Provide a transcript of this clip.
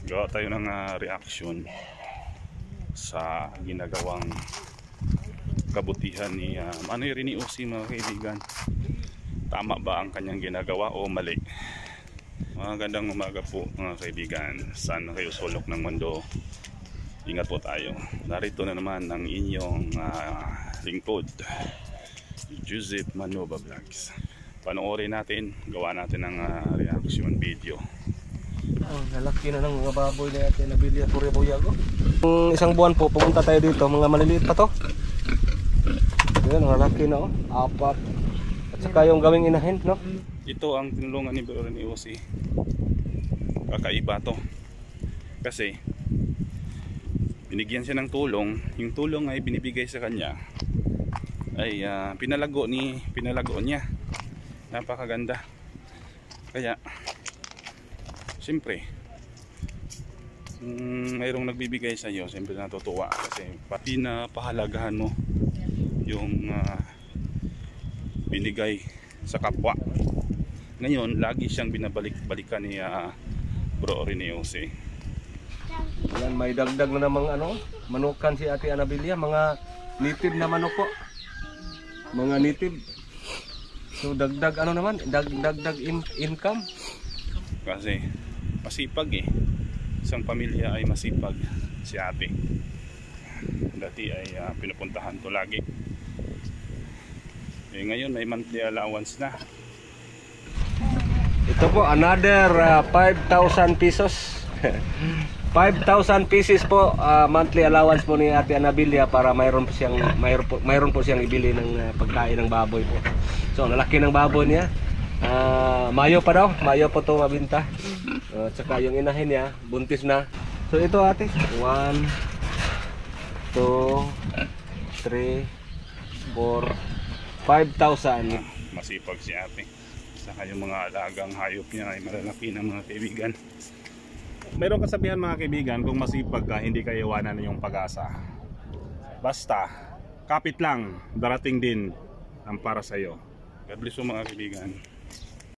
gawa tayo ng reaction sa ginagawang kabutihan ni Manoy Rene Uci, mga kaibigan. Tama ba ang kanyang ginagawa o mali? Magandang umaga po mga kaibigan. Saan na kayo sulok ng mundo? Ingat po tayo. Narito na naman ang inyong lingkod, Joseph Manova Vlogs. Panoorin natin, gawa natin ng reaction video. Nalaki na ng mga baboy na natin nabili at Puriboyago. Isang buwan po pumunta tayo dito, mga maliliit pa to. Yan, nalaki na apat. At saka yung gawing inahin, no? Ito ang tinulungan ni Bro Rene Uci. Kakaiba to. Kasi binigyan siya ng tulong. Yung tulong ay binibigay sa kanya ay pinalago niya. Napakaganda. Kaya siyempre mayroong nagbibigay sa iyo, siyempre natutuwa kasi pinapahalagahan mo yung binigay sa kapwa. Ngayon lagi siyang binabalik-balikan ni Bro Rene Uci. Yan, may dagdag na namang manukan si Ate Anabilia, mga native na manok po. Mga native. So dagdag dagdag income. Kasi masipag isang pamilya ay masipag si ate. Dati ay pinupuntahan ko lagi. Ngayon may monthly allowance na. Ito po another 5,000 pesos. 5,000 pieces po monthly allowance po ni Ate Anabilia para mayroon po siyang ibili ng pagkain ng baboy po. So lalaki ng baboy niya. Mayo pa daw, mayo po ito mabinta. Tsaka yung inahin niya, buntis na. So ito ate, 1, 2, 3, 4, 5,000. Masipag si ate. Saka yung mga alagang hayop niya ay malalaki ng mga kaibigan. Mayroong kasabihan mga kaibigan, kung masipag ka, hindi ka iwanan ng iyong pag-asa. Basta, kapit lang, darating din ang para sa iyo. God bless you mga kaibigan.